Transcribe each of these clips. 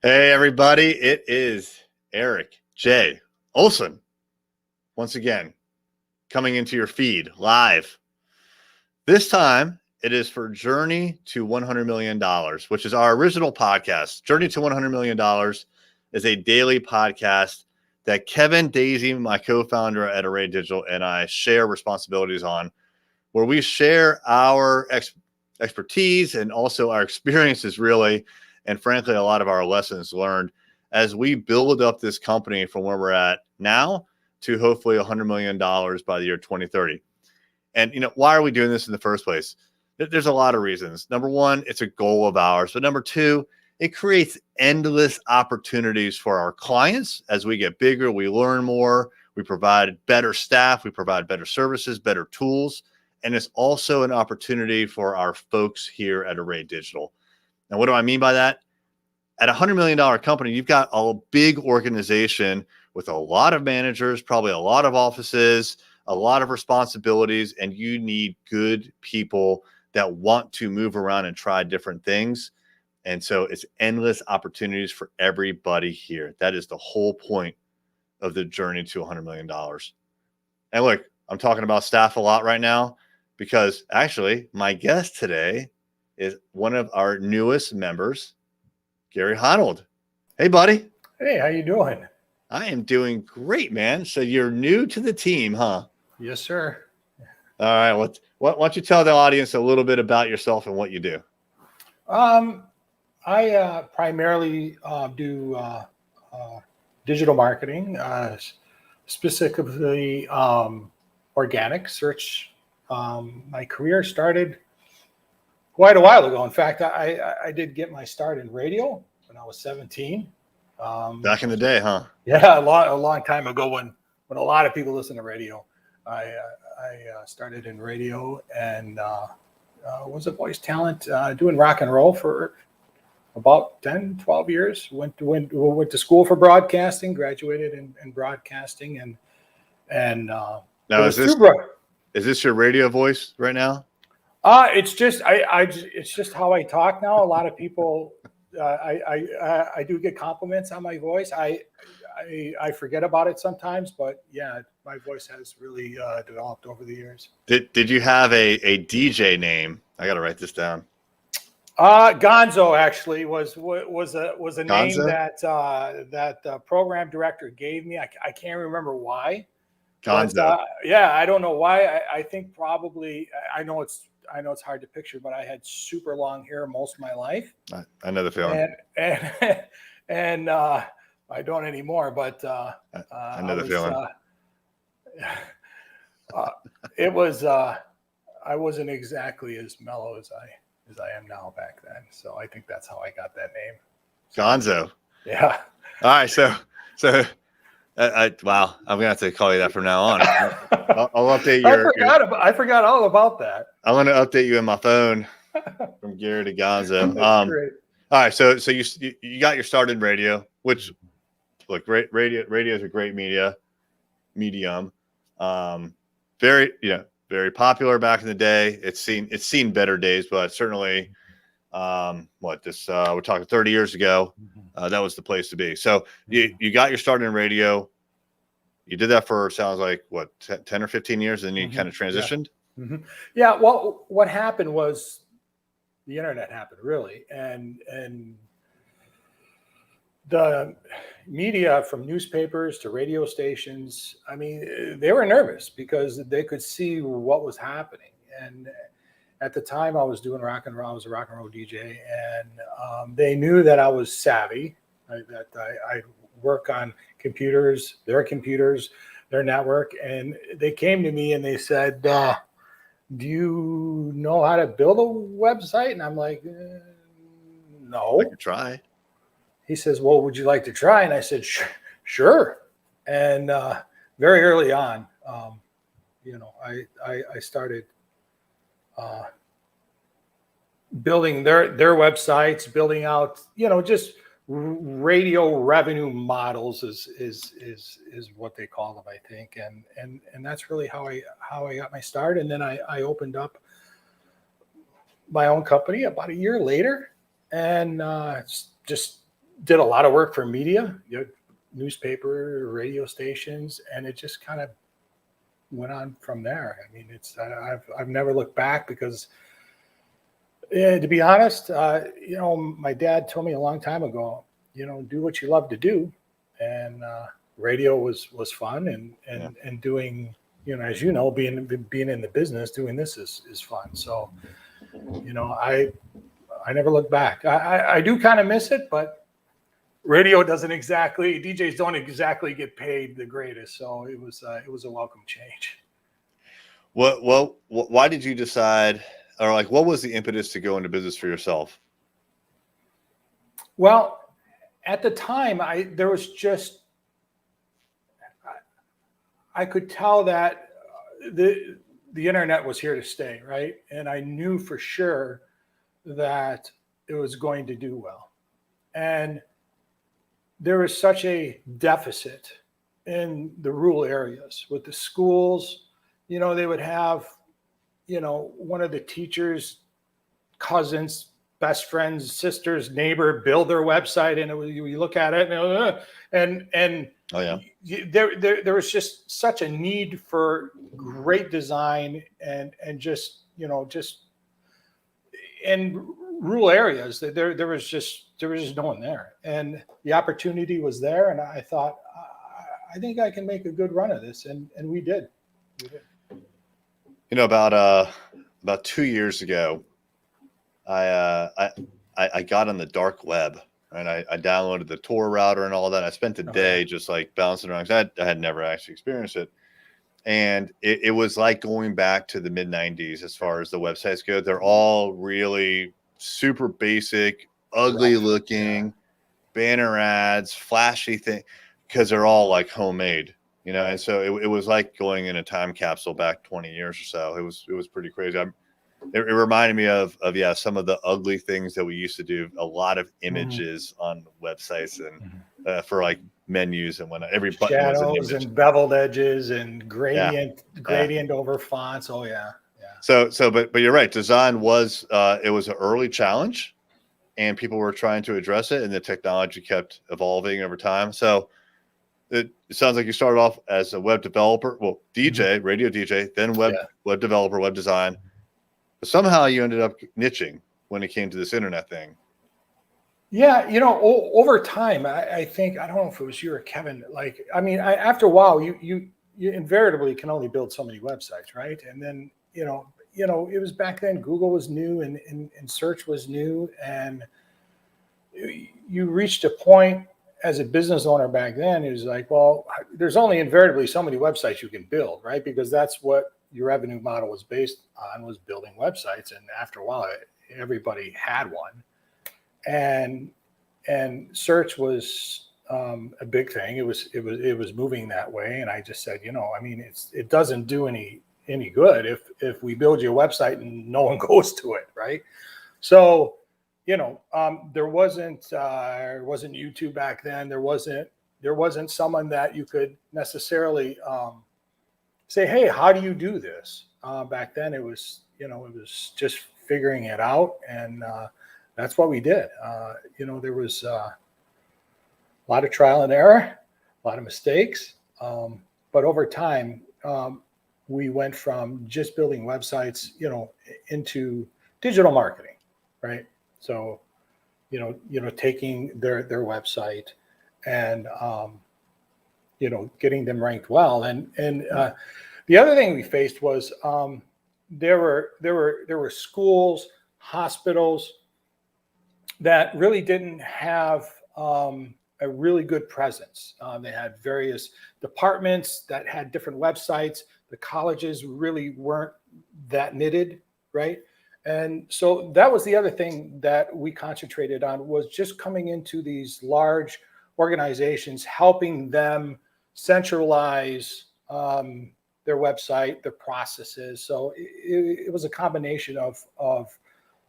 Hey, everybody. It is Eric J. Olson once again coming into your feed live. This time it is for Journey to $100 million, which is our original podcast. Journey to $100 million is a daily podcast that Kevin Daisy, my co-founder at Array Digital, and I share responsibilities on, where we share our expertise and also our experiences, really, and frankly, a lot of our lessons learned as we build up this company from where we're at now to hopefully $100 million by the year 2030. And, why are we doing this in the first place? There's a lot of reasons. Number one, it's a goal of ours. But number two, it creates endless opportunities for our clients. As we get bigger, we learn more, we provide better staff, we provide better services, better tools. And it's also an opportunity for our folks here at Array Digital. Now, what do I mean by that? At a $100 million company, you've got a big organization with a lot of managers, probably a lot of offices, a lot of responsibilities, and you need good people that want to move around and try different things. And so it's endless opportunities for everybody here. That is the whole point of the journey to $100 million. And look, I'm talking about staff a lot right now because actually my guest today is one of our newest members, Gary Honold. Hey, buddy. Hey, how you doing? I am doing great, man. So you're new to the team, huh? Yes, sir. All right. Why don't you tell the audience a little bit about yourself and what you do? I primarily do digital marketing, specifically organic search. My career started quite a while ago. In fact, I did get my start in radio when I was 17. Back in the day, huh? Yeah, a long time ago when a lot of people listen to radio. I started in radio and was a voice talent doing rock and roll for about 10, 12 years. Went to school for broadcasting, graduated in broadcasting, and now is this your radio voice right now? It's just it's just how I talk now. A lot of people, I do get compliments on my voice. I forget about it sometimes, but yeah, my voice has really developed over the years. Did you have a DJ name? I got to write this down. Gonzo actually was a Gonzo? name that program director gave me. I can't remember why. Gonzo. But, yeah, I don't know why. I think probably I know it's hard to picture, but I had super long hair most of my life. I know the feeling. And I don't anymore, but I know the feeling. It was I wasn't exactly as mellow as I am now back then. So I think that's how I got that name. Gonzo. Yeah. All right. So wow, I'm gonna have to call you that from now on. I'll update your. I forgot all about that. I'm gonna update you in my phone from Gary to Gonzo. That's great. All right. So you got your start in radio, which look, radio is a great medium. Very popular back in the day. It's seen better days, but certainly, we're talking 30 years ago, that was the place to be. So you got your start in radio. You did that for, sounds like, 10 or 15 years, and then you kind of transitioned? Yeah. Mm-hmm. Yeah, well, what happened was the internet happened, really. And the media, from newspapers to radio stations, I mean, they were nervous because they could see what was happening. And at the time, I was doing rock and roll. I was a rock and roll DJ, and they knew that I was savvy, that I work on computers, their network. And they came to me and they said, do you know how to build a website? And I'm like, no. I could try. He says, well, would you like to try? And I said, sure. And very early on, I started building their websites, building out, just radio revenue models is what they call them, I think. And that's really how I got my start. And then I opened up my own company about a year later, and just did a lot of work for media, newspaper, radio stations, and it just kind of went on from there. I mean, I've never looked back because, to be honest, my dad told me a long time ago, do what you love to do, and radio was fun, and doing, as being in the business, doing this is fun. So, I never look back. I do kind of miss it, but radio DJs don't exactly get paid the greatest. So it was a welcome change. Why did you decide, or like, what was the impetus to go into business for yourself? Well, at the time, I could tell that the internet was here to stay, right? And I knew for sure that it was going to do well. And there was such a deficit in the rural areas with the schools. They would have, one of the teachers' cousins, best friends, sisters, neighbor build their website, and you look at it, and oh yeah, there was just such a need for great design and just in rural areas that there was just no one there, and the opportunity was there, and I thought, I think I can make a good run of this, and we did. About 2 years ago, I got on the dark web, and I downloaded the Tor router and all that. I spent the day just like bouncing around. I had never actually experienced it. And it was like going back to the mid 90s as far as the websites go. They're all really super basic, ugly looking, banner ads, flashy thing, because they're all like homemade, And so it was like going in a time capsule back 20 years or so. It was pretty crazy. It reminded me of some of the ugly things that we used to do. A lot of images on websites and for like menus and whatnot. Every button shadows was an image. And beveled edges and gradient over fonts. Oh yeah. So, but you're right. Design was it was an early challenge, and people were trying to address it, and the technology kept evolving over time. So it sounds like you started off as a web developer, DJ, radio DJ, then web developer, web design. But somehow you ended up niching when it came to this internet thing. Yeah, over time, I think, I don't know if it was you or Kevin. After a while, you invariably can only build so many websites, right? And then it was back then. Google was new, and search was new, and you reached a point as a business owner back then. It was like, well, there's only invariably so many websites you can build, right? Because that's what your revenue model was based on, was building websites. And after a while, everybody had one. And search was a big thing. It was moving that way. And I just said, it doesn't do any good if we build you a website and no one goes to it, right? So, there wasn't YouTube back then. There wasn't someone that you could necessarily say, hey, how do you do this? Back then it was just figuring it out, and that's what we did. There was a lot of trial and error, a lot of mistakes, but over time, we went from just building websites, into digital marketing, right? So, taking their website and getting them ranked well, and the other thing we faced was there were schools, hospitals that really didn't have a really good presence. They had various departments that had different websites. The colleges really weren't that knitted, right? And so that was the other thing that we concentrated on, was just coming into these large organizations, helping them centralize their website, their processes. So it was a combination of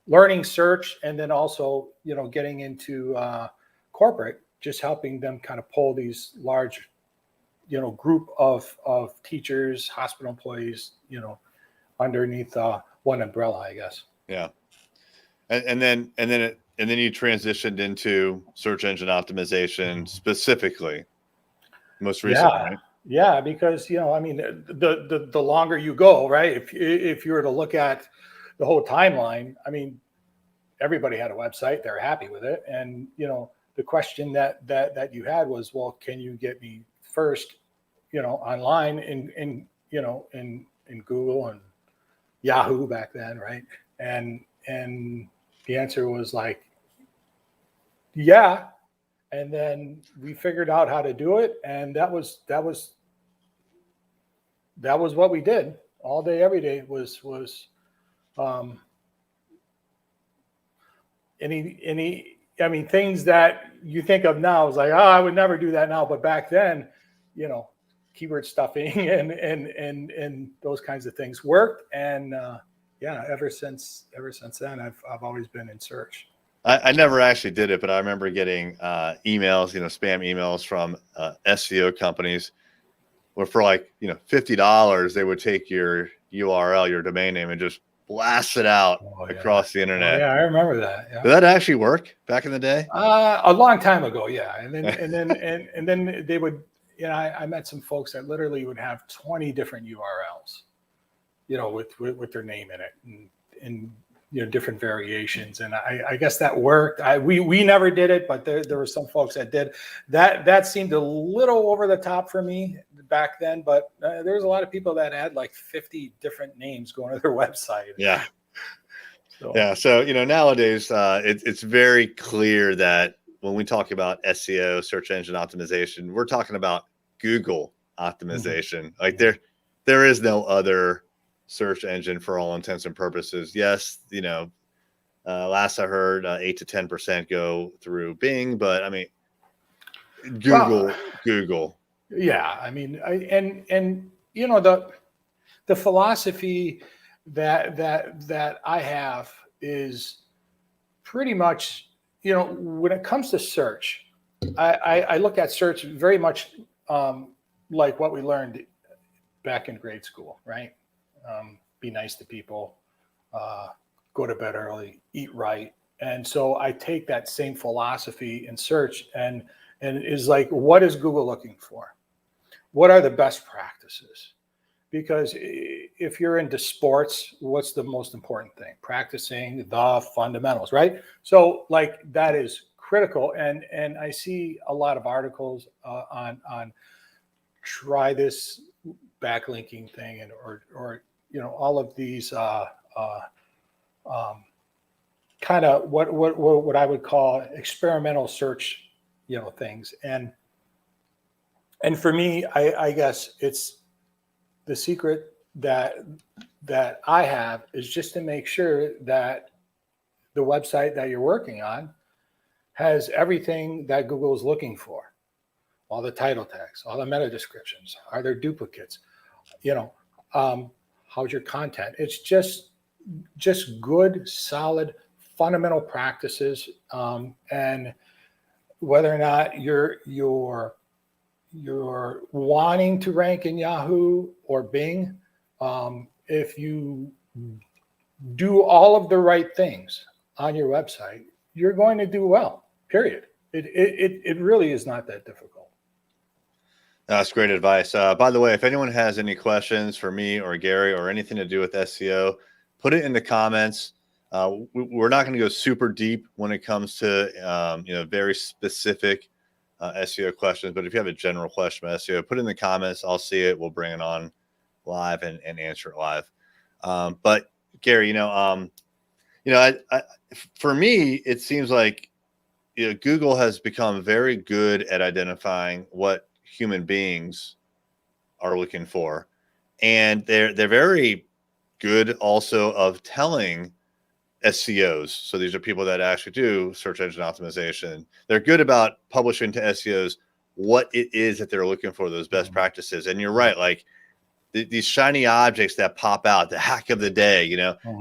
learning search, and then also, getting into corporate, just helping them kind of pull these large, group of teachers, hospital employees, underneath one umbrella, I guess. Yeah. And then And then you transitioned into search engine optimization specifically most recently, Yeah, right? yeah, because I mean, the longer you go, right? If you were to look at the whole timeline, I mean, everybody had a website, they're happy with it, and the question that you had was, well, can you get me first, online in Google and Yahoo back then, right? And the answer was like, yeah. And then we figured out how to do it, and that was what we did all day, every day. Was um, I mean, things that you think of now is like, oh, I would never do that now, but back then, keyword stuffing and those kinds of things worked, and yeah, ever since then, I've always been in search. I never actually did it, but I remember getting emails, spam emails from SEO companies where for like, $50, they would take your URL, your domain name, and just blast it out Oh yeah, across the oh internet. yeah, I remember that. Yeah. Did that actually work back in the day? A long time ago, yeah, and then they would. I met some folks that literally would have 20 different URLs, with their name in it, and different variations. And I guess that worked. We never did it, but there were some folks that did. That seemed a little over the top for me back then. But there was a lot of people that had like 50 different names going to their website. Yeah. So Yeah. So, nowadays, it's very clear that when we talk about SEO, search engine optimization, we're talking about Google optimization. Like there is no other search engine for all intents and purposes. Yes, last I heard, 8 to 10% go through Bing, but I mean, well, Google. yeah, I mean, and the philosophy that I have is pretty much, when it comes to search, I look at search very much like what we learned back in grade school, right? Be nice to people, uh, go to bed early, eat right. And so I take that same philosophy in search, and is like, what is Google looking for? What are the best practices? Because if you're into sports, what's the most important thing? Practicing the fundamentals, right? So like that is critical. And I see a lot of articles on try this backlinking thing, and or all of these um, kind of what I would call experimental search, things. And for me, I guess it's the secret that I have is just to make sure that the website that you're working on has everything that Google is looking for. All the title tags, all the meta descriptions. Are there duplicates? You know, how's your content? It's just good, solid, fundamental practices, and whether or not you're wanting to rank in Yahoo or Bing, if you do all of the right things on your website, you're going to do well. Period. It really is not that difficult. That's great advice. By the way, if anyone has any questions for me or Gary or anything to do with SEO, put it in the comments. We're not going to go super deep when it comes to very specific SEO questions, but if you have a general question about SEO, put it in the comments. I'll see it. We'll bring it on live and answer it live. But Gary, for me, it seems like Google has become very good at identifying what human beings are looking for, and they're very good also of telling SEOs. So these are people that actually do search engine optimization. They're good about publishing to SEOs what it is that they're looking for, those best practices. And you're right, like these shiny objects that pop out, the hack of the day,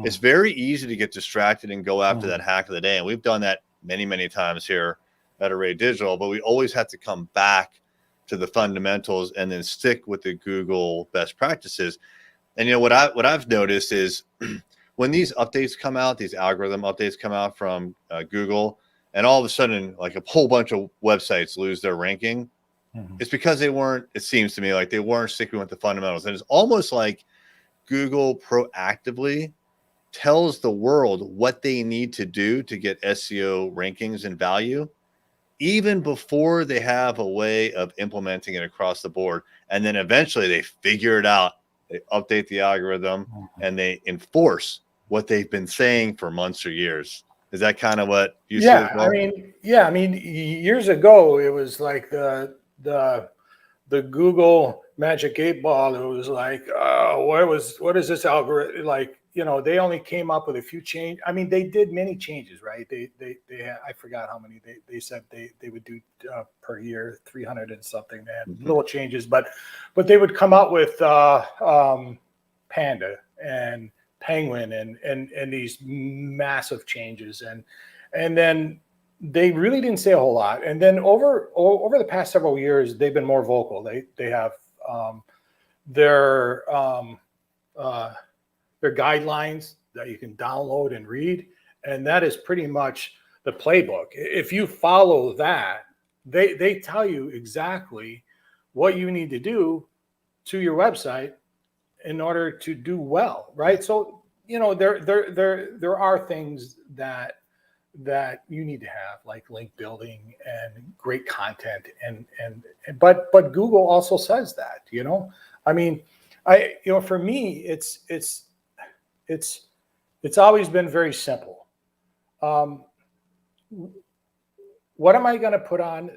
it's very easy to get distracted and go after that hack of the day. And we've done that many, many times here at Array Digital, but we always have to come back to the fundamentals and then stick with the Google best practices. And what I've noticed is when these updates come out, these algorithm updates come out from Google, and all of a sudden, like a whole bunch of websites lose their ranking, it's because they weren't. It seems to me like they weren't sticking with the fundamentals, and it's almost like Google proactively tells the world what they need to do to get SEO rankings and value, even before they have a way of implementing it across the board. And then eventually they figure it out. They update the algorithm and they enforce what they've been saying for months or years. Is that kind of what you see as well? I mean, years ago, it was like the Google Magic 8 Ball. It was like, what is this algorithm? Like, they only came up with a few changes. I mean, they did many changes, right? They had, I forgot how many they said they would do per year, 300 and something. They had little changes, but they would come out with Panda and Penguin and these massive changes, and then they really didn't say a whole lot. And then over the past several years, they've been more vocal. They have their guidelines that you can download and read, and that is pretty much the playbook. If you follow that, they tell you exactly what you need to do to your website in order to do well, right? So there are things that you need to have, like link building and great content, but Google also says that, I mean, for me, it's always been very simple. What am I going to put on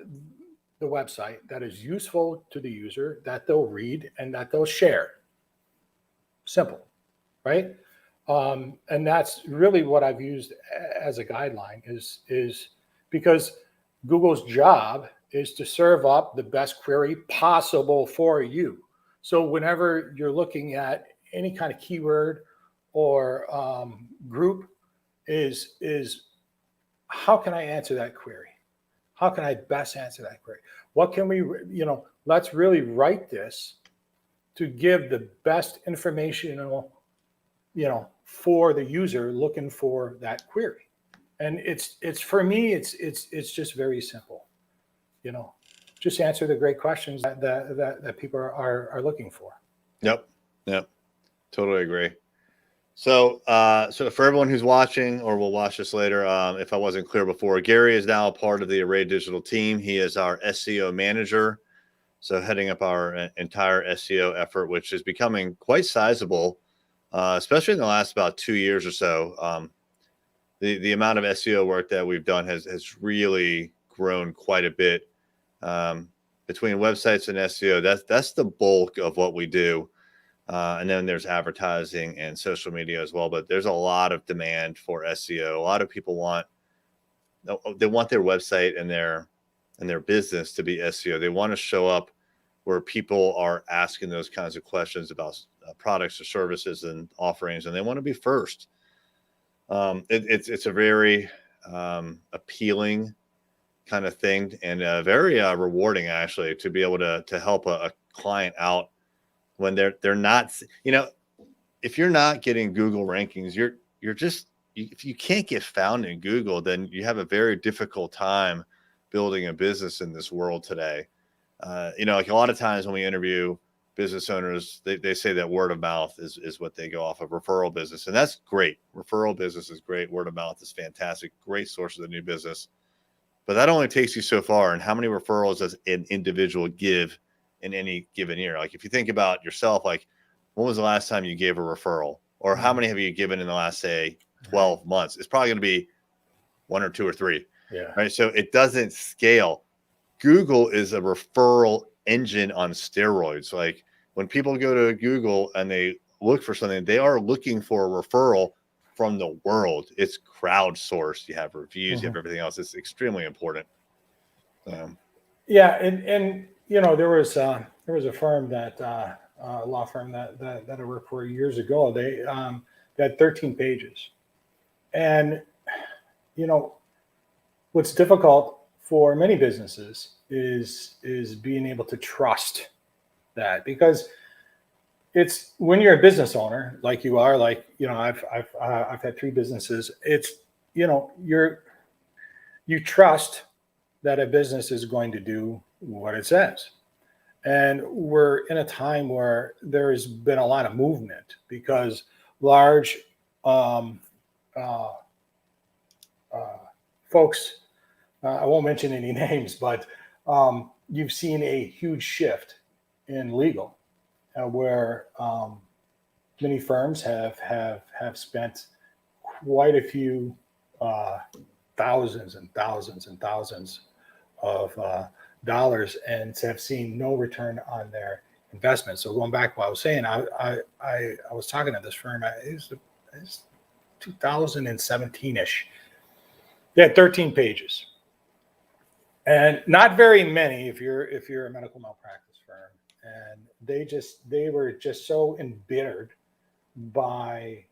the website that is useful to the user, that they'll read and that they'll share? Simple, right? And that's really what I've used as a guideline, is because Google's job is to serve up the best query possible for you. So whenever you're looking at any kind of keyword or group, is how can I answer that query? How can I best answer that query? What can we, let's really write this to give the best informational, for the user looking for that query. And it's for me, it's just very simple, just answer the great questions that people are looking for. Yep. Totally agree. So for everyone who's watching or will watch this later, if I wasn't clear before, Gary is now a part of the Array Digital team. He is our SEO manager, so heading up our entire SEO effort, which is becoming quite sizable, especially in the last about 2 years or so. The amount of SEO work that we've done has really grown quite a bit. Between websites and SEO, that's the bulk of what we do. And then there's advertising and social media as well. But there's a lot of demand for SEO. A lot of people want their website and their business to be SEO. They want to show up where people are asking those kinds of questions about products or services and offerings, and they want to be first. It's a very appealing kind of thing, and very rewarding, actually, to be able to help a client out when they're not, if you're not getting Google rankings, you're just, if you can't get found in Google, then you have a very difficult time building a business in this world today. Like a lot of times when we interview business owners, they say that word of mouth is what they go off of, referral business. And that's great. Referral business is great. Word of mouth is fantastic. Great source of the new business. But that only takes you so far. And how many referrals does an individual give in any given year? Like if you think about yourself, like when was the last time you gave a referral? Or how many have you given in the last, say, 12 months? It's probably going to be 1 or 2 or 3. Yeah. Right. So it doesn't scale. Google is a referral engine on steroids. Like when people go to Google and they look for something, they are looking for a referral from the world. It's crowdsourced. You have reviews, you have everything else. It's extremely important. Yeah, and there was a firm that a law firm that I worked for years ago. They had 13 pages, and what's difficult for many businesses is being able to trust that, because it's when you're a business owner, like you are, like, I've had 3 businesses. It's, you trust that a business is going to do what it says. And we're in a time where there's been a lot of movement because large um, uh, folks, I won't mention any names, but you've seen a huge shift in legal, where many firms have spent quite a few thousands and thousands and thousands of dollars and have seen no return on their investment. So going back to what I was saying, I was talking to this firm. It was 2017-ish. They had 13 pages, and not very many if you're a medical malpractice firm. And they were just so embittered by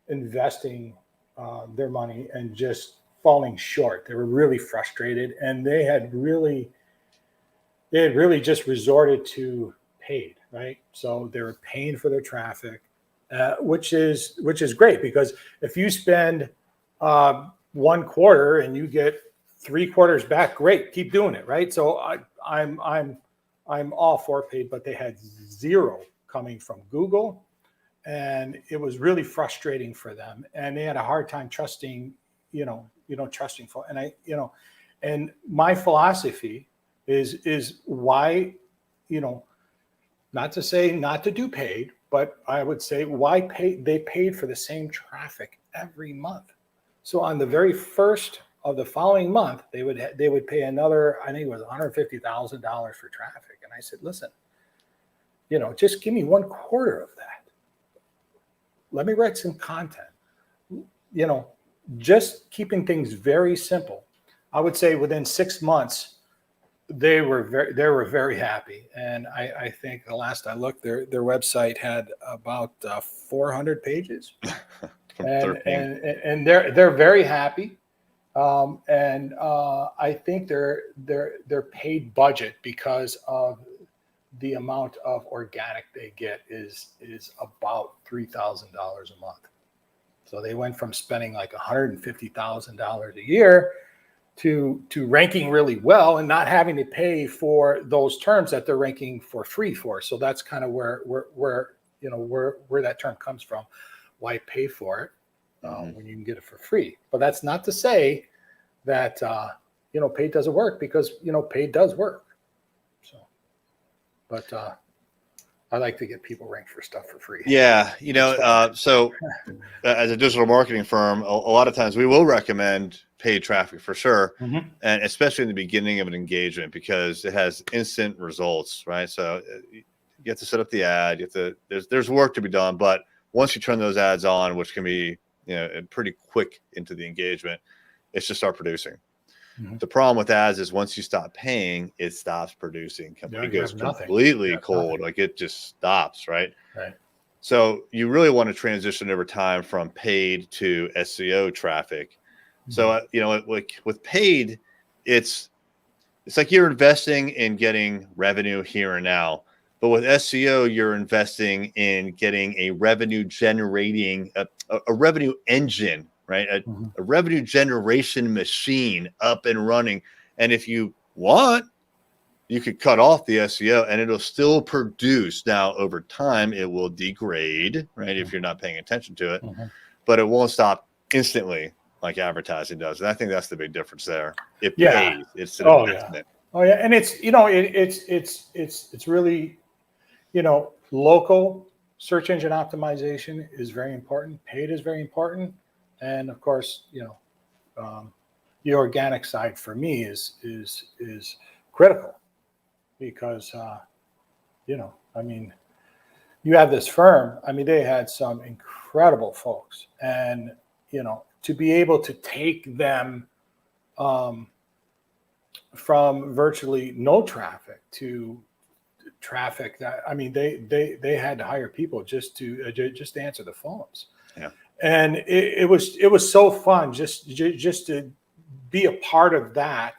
investing their money and just falling short. They were really frustrated, and they had really just resorted to paid, right? So they were paying for their traffic, which is great, because if you spend 1 quarter and you get 3 quarters back, great, keep doing it, right? So I'm all for paid, but they had 0 coming from Google, and it was really frustrating for them, and they had a hard time trusting, trusting for, and my philosophy is why, not to say not to do paid, but I would say why pay? They paid for the same traffic every month. So on the very first of the following month, they would pay another, I think it was $150,000 for traffic. And I said, listen, just give me 1 quarter of that. Let me write some content. Just keeping things very simple. I would say within 6 months, they were very happy. And I think the last I looked, their website had about 400 pages. and they're very happy. And I think their paid budget, because of the amount of organic they get, is about $3,000 a month. So they went from spending like $150,000 a year to ranking really well and not having to pay for those terms that they're ranking for free for. So that's kind of where that term comes from. Why pay for it when you can get it for free? But that's not to say that paid doesn't work, because paid does work. So, but I like to get people ranked for stuff for free. Yeah, so as a digital marketing firm, a lot of times we will recommend paid traffic for sure, and especially in the beginning of an engagement, because it has instant results, right? So you have to set up the ad. There's work to be done, but once you turn those ads on, which can be pretty quick into the engagement, it's just start producing. The problem with ads is once you stop paying, it stops producing. It goes completely cold. Like it just stops, right? Right. So you really want to transition over time from paid to SEO traffic. So, like with paid, it's like you're investing in getting revenue here and now. But with SEO, you're investing in getting a revenue generating, a revenue engine, right? A revenue generation machine up and running. And if you want, you could cut off the SEO and it'll still produce. Now, over time, it will degrade, right? If you're not paying attention to it, but it won't stop instantly like advertising does. And I think that's the big difference there. It pays. It's an investment. Oh yeah. And it's, it's really, local search engine optimization is very important. Paid is very important. And of course, the organic side for me is critical, because, you have this firm. They had some incredible folks, and, to be able to take them from virtually no traffic to traffic that, they had to hire people just to answer the phones. Yeah. And it was so fun just to be a part of that,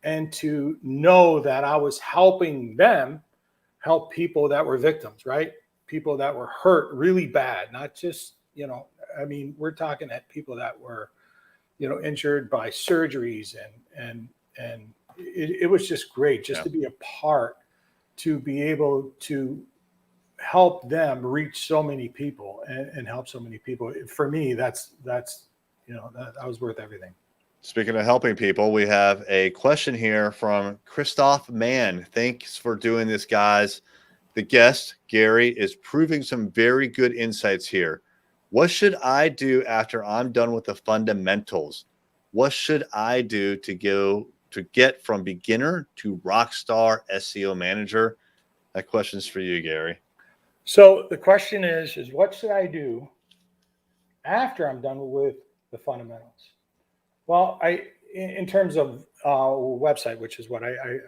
and to know that I was helping them help people that were victims, right? People that were hurt really bad, not just, I mean, we're talking at people that were, injured by surgeries and it was just great just Yeah. to be a part, to be able to help them reach so many people and help so many people. For me, that's that was worth everything. Speaking of helping people, we have a question here from Christoph Mann. Thanks for doing this, guys. The guest, Gary, is proving some very good insights here. What should I do after I'm done with the fundamentals? What should I do to get from beginner to rock star SEO manager? That question's for you, Gary. So the question is what should I do after I'm done with the fundamentals? Well, in terms of website, which is what I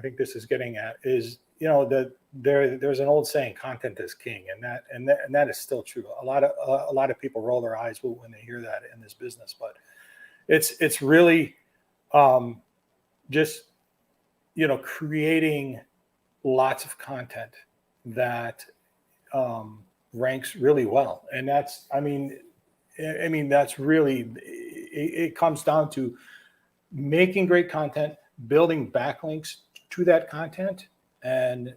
think this is getting at, is that there's an old saying, content is king, and that is still true. A lot of people roll their eyes when they hear that in this business, but it's really just creating lots of content that ranks really well, and that's that's really it comes down to making great content, building backlinks to that content, and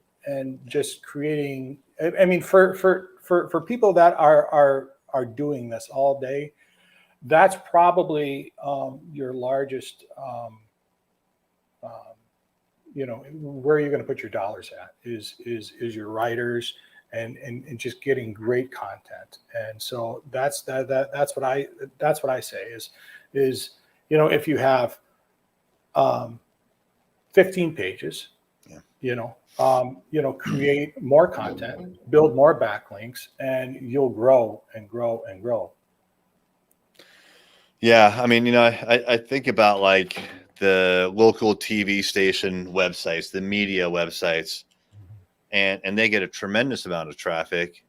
just creating. I mean, for people that are doing this all day, that's probably your largest. Where you're going to put your dollars at is your writers and just getting great content. And so that's what I say is if you have 15 pages, create more content, build more backlinks, and you'll grow and grow and grow. Yeah, I mean, I think about like the local TV station websites, the media websites, and they get a tremendous amount of traffic.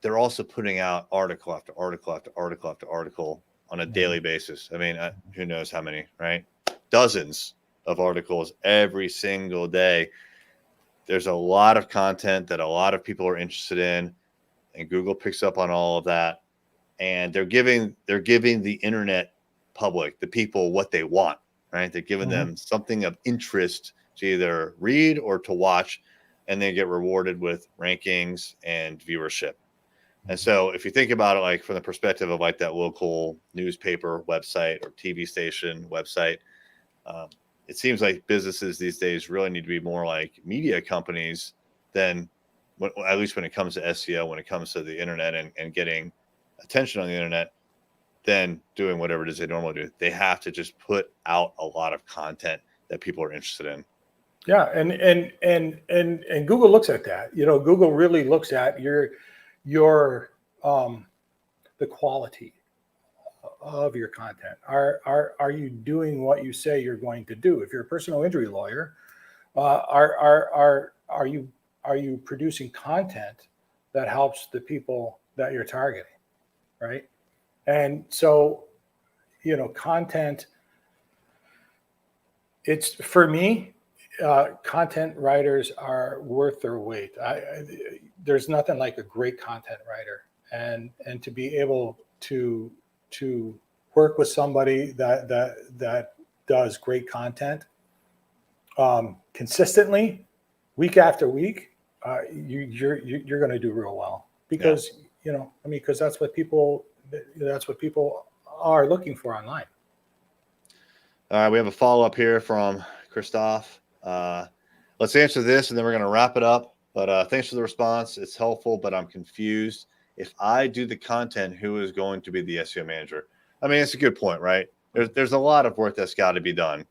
They're also putting out article after article after article after article on a daily basis. I mean, who knows how many, right? Dozens of articles every single day. There's a lot of content that a lot of people are interested in, and Google picks up on all of that. And they're giving the internet public, the people, what they want, right? They're giving them something of interest to either read or to watch, and they get rewarded with rankings and viewership. And so if you think about it, like from the perspective of like that local newspaper website or TV station website, it seems like businesses these days really need to be more like media companies than, at least when it comes to SEO, when it comes to the internet and getting attention on the internet, than doing whatever it is they normally do. They have to just put out a lot of content that people are interested in. Yeah, and Google looks at that. Google really looks at your the quality of your content. Are you doing what you say you're going to do? If you're a personal injury lawyer, are you producing content that helps the people that you're targeting, right? And so, content. It's for me. Content writers are worth their weight. There's nothing like a great content writer, and to be able to work with somebody that does great content consistently, week after week, you're going to do real well because because that's what people are looking for online. All right, we have a follow-up here from Christoph. Let's answer this, and then we're going to wrap it up. But thanks for the response. It's helpful, but I'm confused. If I do the content, who is going to be the SEO manager? I mean, it's a good point, right? There's a lot of work that's got to be done,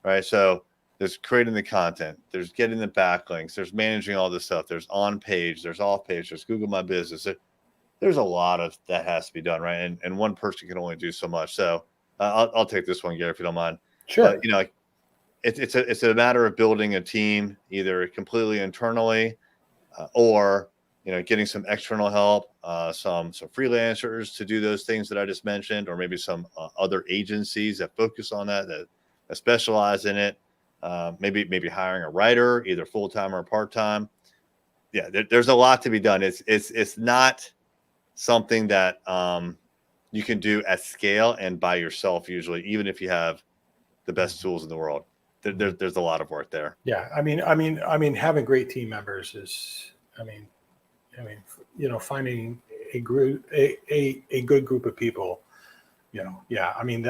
right? So there's creating the content. There's getting the backlinks. There's managing all this stuff. There's on-page. There's off-page. There's Google My Business. There's a lot of that has to be done, right? And one person can only do so much. So I'll take this one, Gary, if you don't mind. Sure. But, it's a matter of building a team, either completely internally or getting some external help, some freelancers to do those things that I just mentioned, or maybe some other agencies that focus on that specialize in it. maybe hiring a writer, either full time or part time. Yeah, there's a lot to be done. It's not something that you can do at scale and by yourself usually, even if you have the best tools in the world. There's a lot of work there. Yeah, I mean, having great team members is, I mean, finding a group, a good group of people, yeah. I mean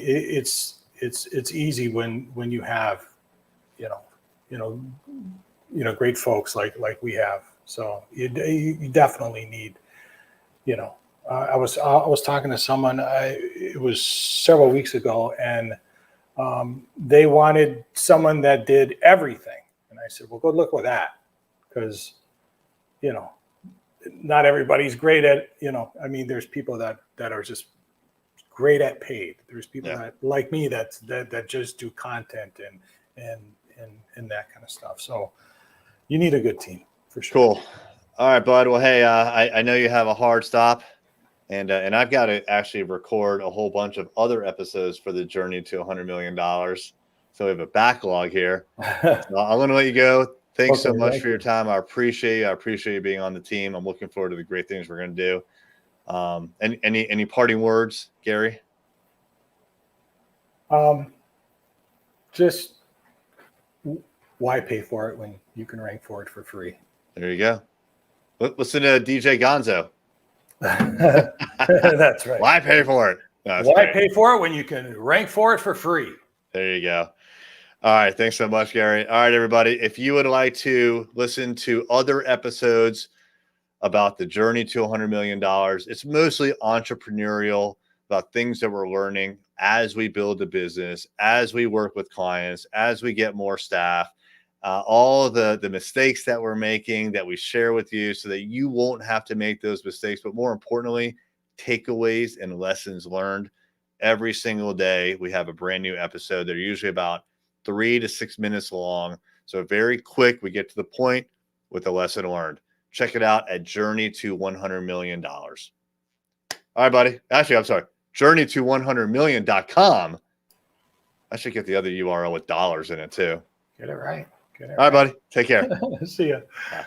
it's easy when you have, you know, great folks like we have. So you definitely need, I was talking to someone. It was several weeks ago, and they wanted someone that did everything. And I said, well, go look with that, because, not everybody's great at, I mean, there's people that are just great at paid. There's people that like me that just do content and that kind of stuff. So you need a good team for sure. Cool. All right, bud. Well, hey, I know you have a hard stop, and I've got to actually record a whole bunch of other episodes for the journey to $100 million. So we have a backlog here. So I'm going to let you go. Thanks so much for your time. I appreciate you. I appreciate you being on the team. I'm looking forward to the great things we're going to do. Any parting words, Gary? Just why pay for it when you can rank for it for free? There you go. Listen to DJ Gonzo. That's right. Why pay for it? No, why pay for it when you can rank for it for free? There you go. All right. Thanks so much, Gary. All right, everybody. If you would like to listen to other episodes about the journey to $100 million, it's mostly entrepreneurial, about things that we're learning as we build the business, as we work with clients, as we get more staff, all of the mistakes that we're making that we share with you so that you won't have to make those mistakes. But more importantly, takeaways and lessons learned. Every single day, we have a brand new episode. They're usually about 3 to 6 minutes long. So very quick, we get to the point with a lesson learned. Check it out at Journey to $100 million. All right, buddy. Actually, I'm sorry. Journey to100million.com. I should get the other URL with dollars in it too. Get it right. All right, buddy. Take care. See ya. Bye.